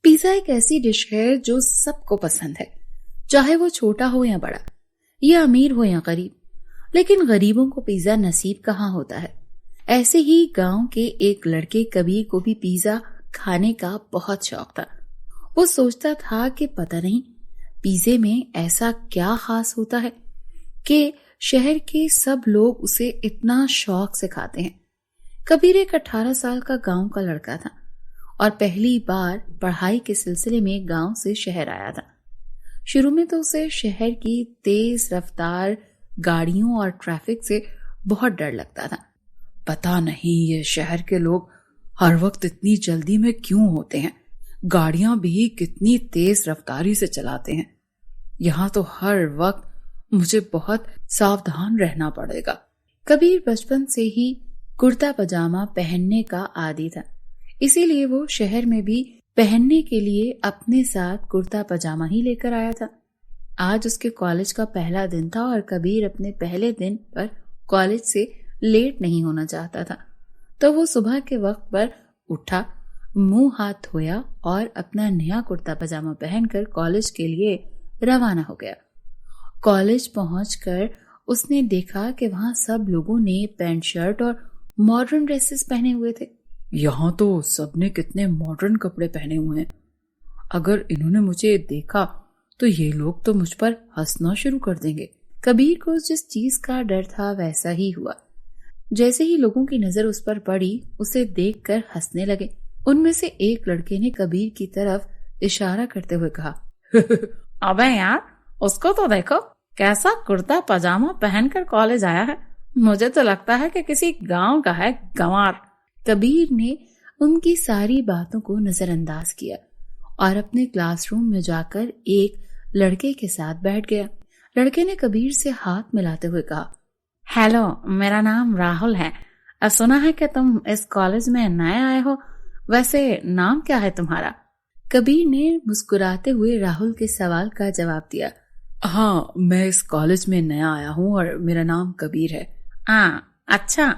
Pizza एक ऐसी dish है जो सबको पसंद है, चाहे वो छोटा हो या बड़ा, या अमीर हो या गरीब। लेकिन गरीबों को पिज्जा नसीब कहाँ होता है। ऐसे ही गांव के एक लड़के कबीर को भी पिज्जा खाने का बहुत शौक था। वो सोचता था कि पता नहीं पिज्जे में ऐसा क्या खास होता है कि शहर के सब लोग उसे इतना शौक से खाते हैं। कबीर एक 18 साल का गांव का लड़का था और पहली बार पढ़ाई के सिलसिले में गांव से शहर आया था। शुरू में तो उसे शहर की तेज रफ्तार गाड़ियों और ट्रैफिक से बहुत डर लगता था। पता नहीं ये शहर के लोग हर वक्त इतनी जल्दी में क्यों होते हैं, गाड़ियां भी कितनी तेज रफ्तारी से चलाते हैं। यहाँ तो हर वक्त मुझे बहुत सावधान रहना पड़ेगा। कबीर बचपन से ही कुर्ता पजामा पहनने का आदी था, इसीलिए वो शहर में भी पहनने के लिए अपने साथ कुर्ता पजामा ही लेकर आया था। आज उसके कॉलेज का पहला दिन था और कबीर अपने पहले दिन पर कॉलेज से लेट नहीं होना चाहता था। तो वो सुबह के वक्त पर उठा, मुंह हाथ धोया और अपना नया कुर्ता पजामा पहनकर कॉलेज के लिए रवाना हो गया। कॉलेज पहुंचकर उसने देखा कि वहां सब लोगों ने पैंट शर्ट और मॉडर्न ड्रेसेस पहने हुए थे। यहाँ तो सबने कितने मॉडर्न कपड़े पहने हुए हैं। अगर इन्होंने मुझे देखा तो ये लोग तो मुझ पर हंसना शुरू कर देंगे। कबीर को जिस चीज का डर था वैसा ही हुआ। जैसे ही लोगों की नजर उस पर पड़ी, उसे देखकर हंसने लगे। उनमें से एक लड़के ने कबीर की तरफ इशारा करते हुए कहा, अबे यार, उसको तो देखो, कैसा कुर्ता पजामा पहनकर कॉलेज आया है। मुझे तो लगता है कि किसी गांव का है, गंवार। कबीर ने उनकी सारी बातों को नजरअंदाज किया और अपने क्लासरूम में जाकर एक लड़के के साथ बैठ गया। लड़के ने कबीर से हाथ मिलाते हुए कहा, हेलो, मेरा नाम राहुल है। सुना है कि तुम इस कॉलेज में नए आए हो। वैसे नाम क्या है तुम्हारा? कबीर ने मुस्कुराते हुए राहुल के सवाल का जवाब दिया, हाँ, मैं इस कॉलेज में नया आया हूँ और मेरा नाम कबीर है। अच्छा,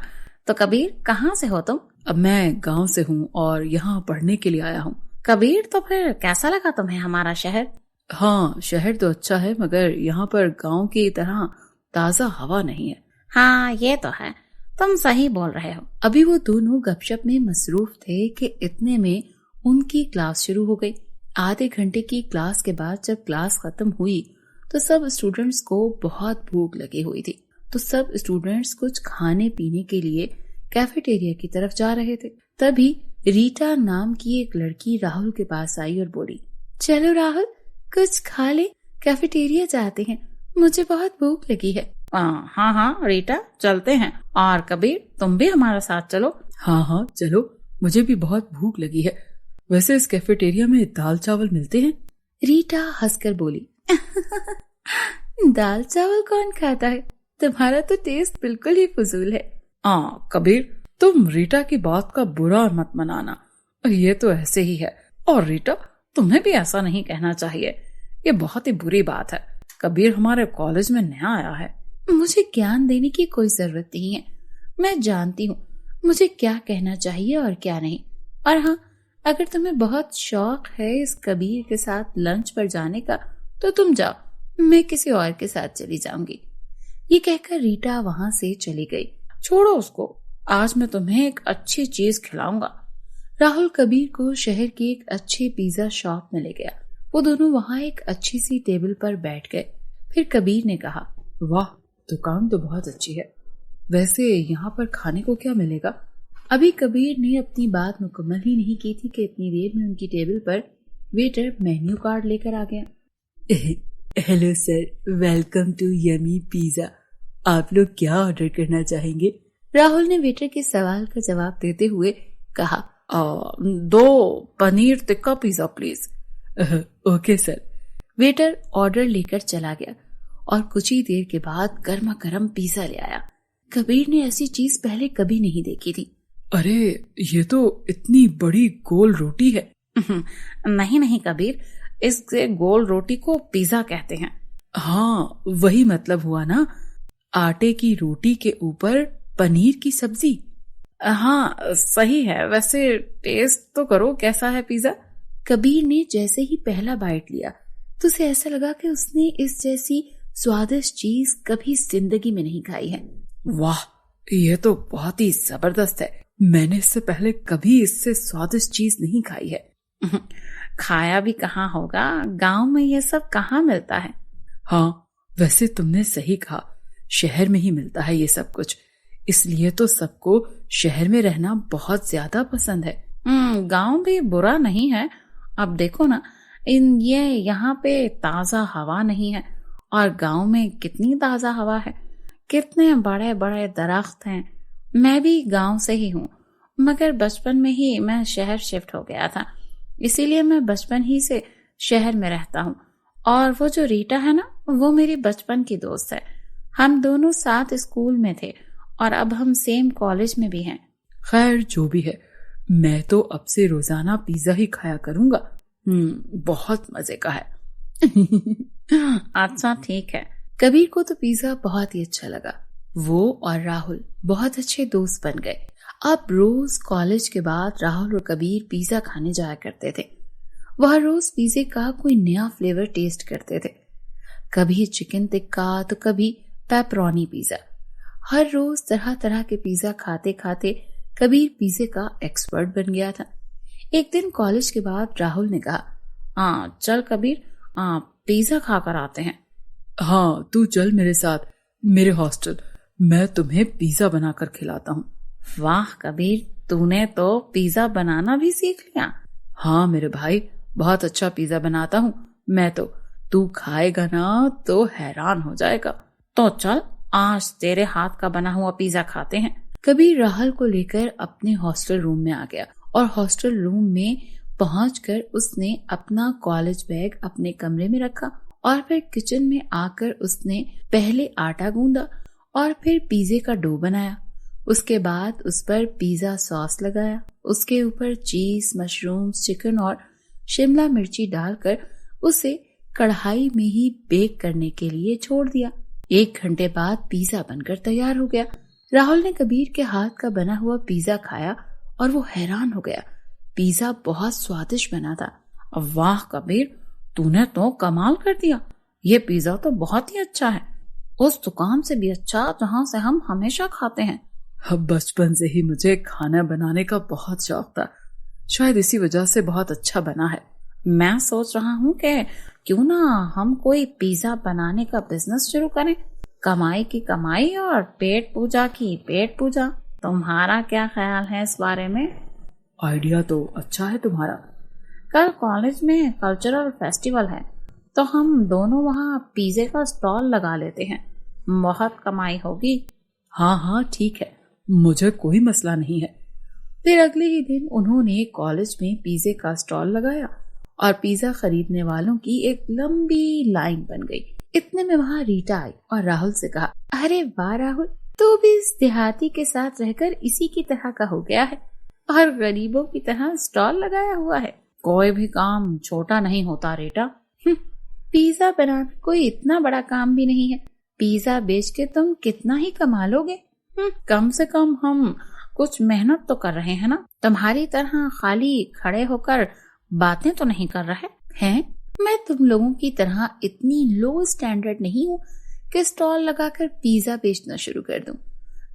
तो कबीर कहाँ से हो तुम? अब मैं गांव से हूँ और यहाँ पढ़ने के लिए आया हूँ। कबीर, तो फिर कैसा लगा तुम्हें हमारा शहर? हाँ, शहर तो अच्छा है, मगर यहाँ पर गांव की तरह ताजा हवा नहीं है। हाँ, ये तो है, तुम सही बोल रहे हो। अभी वो दोनों गपशप में मसरूफ थे कि इतने में उनकी क्लास शुरू हो गई। आधे घंटे की क्लास के बाद जब क्लास खत्म हुई तो सब स्टूडेंट्स को बहुत भूख लगी हुई थी। तो सब स्टूडेंट्स कुछ खाने पीने के लिए कैफेटेरिया की तरफ जा रहे थे। तभी रीटा नाम की एक लड़की राहुल के पास आई और बोली, चलो राहुल, कुछ खा ले, कैफेटेरिया जाते हैं, मुझे बहुत भूख लगी है। हाँ रीटा, चलते हैं। और कबीर, तुम भी हमारे साथ चलो। हाँ, चलो, मुझे भी बहुत भूख लगी है। वैसे इस कैफेटेरिया में दाल चावल मिलते हैं? रीटा हंसकर बोली, दाल चावल कौन खाता है, तुम्हारा तो टेस्ट बिल्कुल ही फजूल है। कबीर, तुम रीटा की बात का बुरा मत मनाना, ये तो ऐसे ही है। और रीटा, तुम्हें भी ऐसा नहीं कहना चाहिए, ये बहुत ही बुरी बात है। कबीर हमारे कॉलेज में नया आया है। मुझे ज्ञान देने की कोई जरूरत नहीं है, मैं जानती हूँ मुझे क्या कहना चाहिए और क्या नहीं। और हाँ, अगर तुम्हें बहुत शौक है इस कबीर के साथ लंच पर जाने का तो तुम जाओ, मैं किसी और के साथ चली जाऊंगी। ये कहकर रीटा वहां से चली गई। छोड़ो उसको, आज मैं तुम्हें एक अच्छी चीज खिलाऊंगा। राहुल कबीर को शहर की एक अच्छी पिज्जा शॉप में ले गया। वो दोनों वहां एक अच्छी सी टेबल पर बैठ गए। फिर कबीर ने कहा, वाह, दुकान तो बहुत अच्छी है। वैसे यहाँ पर खाने को क्या मिलेगा? अभी कबीर ने अपनी बात मुकम्मल ही नहीं की थी कि इतनी देर में उनकी टेबल पर वेटर मेन्यू कार्ड लेकर आ गया। Hello sir, welcome to yummy pizza. आप लोग क्या ऑर्डर करना चाहेंगे? राहुल ने वेटर के सवाल का जवाब देते हुए कहा, 2 paneer tikka pizza please. Okay sir. Waiter order लेकर चला गया और कुछ ही देर के बाद गर्मा गर्म पिज्जा ले आया। कबीर ने ऐसी चीज पहले कभी नहीं देखी थी। अरे, ये तो इतनी बड़ी गोल रोटी है। नहीं कबीर, इस गोल रोटी को पिज्जा कहते हैं। हाँ, वही मतलब हुआ ना, आटे की रोटी के ऊपर पनीर की सब्जी। हाँ, सही है। वैसे टेस्ट तो करो, कैसा है पिज्जा? कबीर ने जैसे ही पहला बाइट लिया तो उसे ऐसा लगा कि उसने इस जैसी स्वादिष्ट चीज कभी जिंदगी में नहीं खाई है। वाह, ये तो बहुत ही जबरदस्त है। मैंने इससे पहले कभी इससे स्वादिष्ट चीज नहीं खाई है। खाया भी कहाँ होगा, गांव में ये सब कहाँ मिलता है। हाँ, वैसे तुमने सही कहा, शहर में ही मिलता है ये सब कुछ, इसलिए तो सबको शहर में रहना बहुत ज्यादा पसंद है। गांव भी बुरा नहीं है। अब देखो ना, ये यहाँ पे ताजा हवा नहीं है, और गांव में कितनी ताजा हवा है, कितने बड़े बड़े दरख्त हैं। मैं भी गांव से ही हूँ, मगर बचपन में ही मैं शहर शिफ्ट हो गया था, इसीलिए मैं बचपन ही से शहर में रहता हूँ। और वो जो रीटा है ना, वो मेरी बचपन की दोस्त है। हम दोनों साथ स्कूल में थे और अब हम सेम कॉलेज में भी हैं। खैर जो भी है, मैं तो अब से रोजाना पिज्जा ही खाया करूंगा। बहुत मजे का है। अच्छा ठीक है। कबीर को तो पिज्जा बहुत ही अच्छा लगा। वो और राहुल बहुत अच्छे दोस्त बन गए। अब रोज कॉलेज के बाद राहुल और कबीर पिज्जा खाने जाया करते थे। वह रोज पिज्जे का कोई नया फ्लेवर टेस्ट करते थे, कभी चिकन टिक्का तो कभी पेपरोनी पिज्जा। हर रोज तरह तरह के पिज्जा खाते खाते कबीर पिज्जे का एक्सपर्ट बन गया था। एक दिन कॉलेज के बाद राहुल ने कहा, चल कबीर, पिज्जा खाकर आते हैं। हाँ, तू चल मेरे साथ मेरे हॉस्टल, मैं तुम्हें पिज्जा बनाकर खिलाता हूँ। वाह कबीर, तूने तो पिज्जा बनाना भी सीख लिया। हाँ मेरे भाई, बहुत अच्छा पिज्जा बनाता हूँ मैं तो। तू खाएगा ना तो हैरान हो जाएगा। तो चल, आज तेरे हाथ का बना हुआ पिज्जा खाते हैं। कबीर राहुल को लेकर अपने हॉस्टल रूम में आ गया और हॉस्टल रूम में पहुंचकर उसने अपना कॉलेज बैग अपने कमरे में रखा और फिर किचन में आकर उसने पहले आटा गूंदा और फिर पिज्जे का डो बनाया। उसके बाद उस पर पिज्जा सॉस लगाया, उसके ऊपर चीज, मशरूम्स, चिकन और शिमला मिर्ची डालकर उसे कढ़ाई में ही बेक करने के लिए छोड़ दिया। 1 घंटे बाद पिज्जा बनकर तैयार हो गया। राहुल ने कबीर के हाथ का बना हुआ पिज्जा खाया और वो हैरान हो गया। पिज्जा बहुत स्वादिष्ट बना था। वाह कबीर, तूने तो कमाल कर दिया। ये पिज्जा तो बहुत ही अच्छा है, उस दुकान से भी अच्छा जहाँ से हम हमेशा खाते हैं। अब बचपन से ही मुझे खाना बनाने का बहुत शौक था, शायद इसी वजह से बहुत अच्छा बना है। मैं सोच रहा हूँ कि क्यों ना हम कोई पिज्जा बनाने का बिजनेस शुरू करें। कमाई की कमाई और पेट पूजा की पेट पूजा। तुम्हारा क्या ख्याल है इस बारे में? आइडिया तो अच्छा है तुम्हारा। कल कॉलेज में कल्चरल फेस्टिवल है, तो हम दोनों वहाँ पिज्जे का स्टॉल लगा लेते हैं, बहुत कमाई होगी। हाँ ठीक है, मुझे कोई मसला नहीं है। फिर अगले ही दिन उन्होंने कॉलेज में पिज्जे का स्टॉल लगाया और पिज्जा खरीदने वालों की एक लंबी लाइन बन गई। इतने में वहाँ रीटा आई और राहुल से कहा, अरे वाह राहुल, तू भी इस देहाती के साथ रहकर इसी की तरह का हो गया है और गरीबों की तरह स्टॉल लगाया हुआ है। कोई भी काम छोटा नहीं होता रीटा। पिज्जा बनाना कोई इतना बड़ा काम भी नहीं है। पिज्जा बेच के तुम कितना ही कमा लोगे। कम से कम हम कुछ मेहनत तो कर रहे हैं ना। तुम्हारी तरह खाली खड़े होकर बातें तो नहीं कर रहे हैं। मैं तुम लोगों की तरह इतनी लो स्टैंडर्ड नहीं हूँ कि स्टॉल लगाकर पिज्जा बेचना शुरू कर दूं।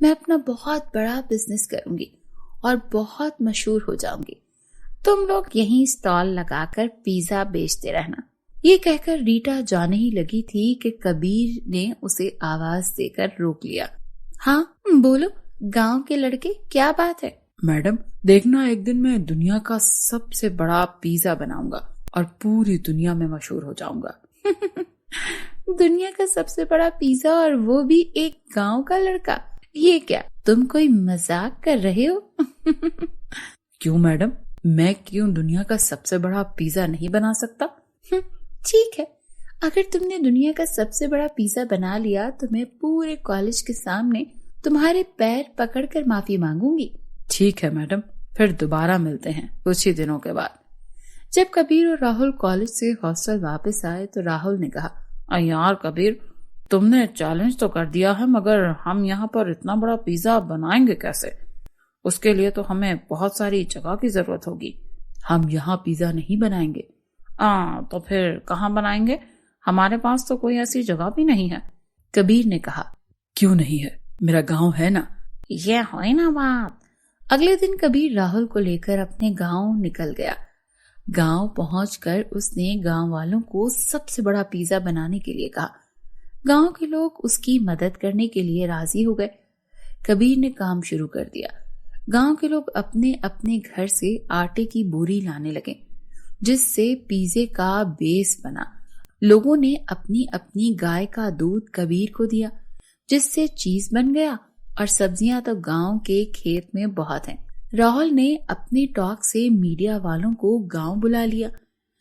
मैं अपना बहुत बड़ा बिजनेस करूंगी और बहुत मशहूर हो जाऊंगी। तुम लोग यहीं स्टॉल लगाकर पिज्जा बेचते रहना। ये कहकर रीटा जाने ही लगी थी कि कबीर ने उसे आवाज देकर रोक लिया। हाँ बोलो गांव के लड़के, क्या बात है? मैडम देखना, एक दिन मैं दुनिया का सबसे बड़ा पिज्जा बनाऊंगा और पूरी दुनिया में मशहूर हो जाऊंगा। दुनिया का सबसे बड़ा पिज्जा और वो भी एक गांव का लड़का? ये क्या तुम कोई मजाक कर रहे हो? क्यों मैडम, मैं क्यों दुनिया का सबसे बड़ा पिज्जा नहीं बना सकता? ठीक है, अगर तुमने दुनिया का सबसे बड़ा पिज्जा बना लिया तो मैं पूरे कॉलेज के सामने तुम्हारे पैर पकड़कर माफी मांगूंगी। ठीक है मैडम, फिर दोबारा मिलते हैं कुछ ही दिनों के बाद। जब कबीर और राहुल कॉलेज से हॉस्टल वापस आए तो राहुल ने कहा, यार कबीर, तुमने चैलेंज तो कर दिया है, मगर हम यहाँ पर इतना बड़ा पिज्जा बनाएंगे कैसे? उसके लिए तो हमें बहुत सारी जगह की जरूरत होगी। हम यहाँ पिज्जा नहीं बनाएंगे। तो फिर कहाँ बनाएंगे? हमारे पास तो कोई ऐसी जगह भी नहीं है। कबीर ने कहा। क्यों नहीं है? मेरा गांव है ना। ये है ना बात। अगले दिन कबीर राहुल को लेकर अपने गांव निकल गया। गांव पहुंचकर उसने गांव वालों को सबसे बड़ा पिज्जा बनाने के लिए कहा। गांव के लोग उसकी मदद करने के लिए राजी हो गए। कबीर ने काम शुरू कर दिया। गांव के लोग अपने अपने घर से आटे की बोरी लाने लगे, जिससे पिज्जे का बेस बना। लोगों ने अपनी अपनी गाय का दूध कबीर को दिया, जिससे चीज बन गया। और सब्जियां तो गांव के खेत में बहुत हैं। राहुल ने अपने टॉक से मीडिया वालों को गांव बुला लिया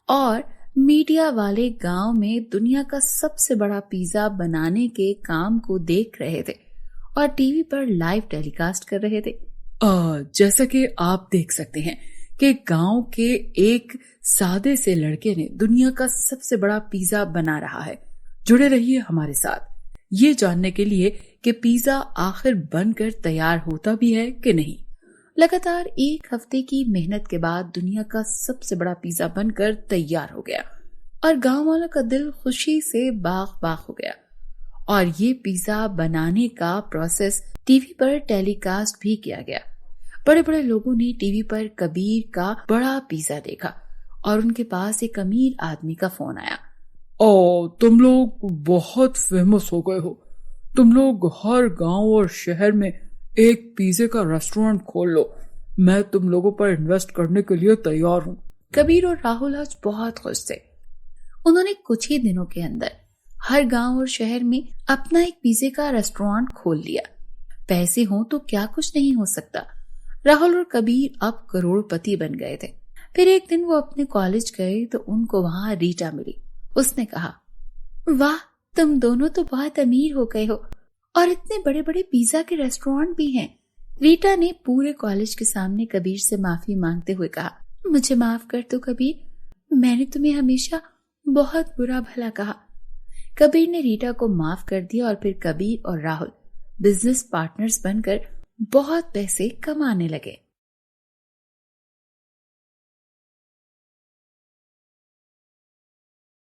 और मीडिया वाले गांव में दुनिया का सबसे बड़ा पिज्जा बनाने के काम को देख रहे थे और टीवी पर लाइव टेलीकास्ट कर रहे थे। जैसा कि आप देख सकते हैं कि गांव के एक सादे से लड़के ने दुनिया का सबसे बड़ा पिज्जा बना रहा है। जुड़े रहिए हमारे साथ ये जानने के लिए कि पिज्जा आखिर बनकर तैयार होता भी है कि नहीं। लगातार 1 हफ्ते की मेहनत के बाद दुनिया का सबसे बड़ा पिज्जा बनकर तैयार हो गया और गांव वालों का दिल खुशी से बाग बाग हो गया। और ये पिज्जा बनाने का प्रोसेस टीवी पर टेलीकास्ट भी किया गया। बड़े बड़े लोगों ने टीवी पर कबीर का बड़ा पिज्जा देखा और उनके पास एक अमीर आदमी का फोन आया। तुम लोग बहुत फेमस हो गए हो। तुम लोग हर गांव और शहर में एक पिज्जे का रेस्टोरेंट खोल लो। मैं तुम लोगों पर इन्वेस्ट करने के लिए तैयार हूँ। कबीर और राहुल आज बहुत खुश थे। उन्होंने कुछ ही दिनों के अंदर हर गांव और शहर में अपना एक पिज्जे का रेस्टोरेंट खोल लिया। पैसे हो तो क्या कुछ नहीं हो सकता। राहुल और कबीर अब करोड़पति बन गए थे। फिर एक दिन वो अपने कॉलेज गए तो उनको वहां रीटा मिली। उसने कहा, वाह, तुम दोनों तो बहुत अमीर हो गए हो और इतने बड़े बड़े पिज्जा के रेस्टोरेंट भी हैं। रीटा ने पूरे कॉलेज के सामने कबीर से माफी मांगते हुए कहा, मुझे माफ कर दो कबीर, मैंने तुम्हें हमेशा बहुत बुरा भला कहा। कबीर ने रीटा को माफ कर दिया और फिर कबीर और राहुल बिजनेस पार्टनर्स बनकर बहुत पैसे कमाने लगे।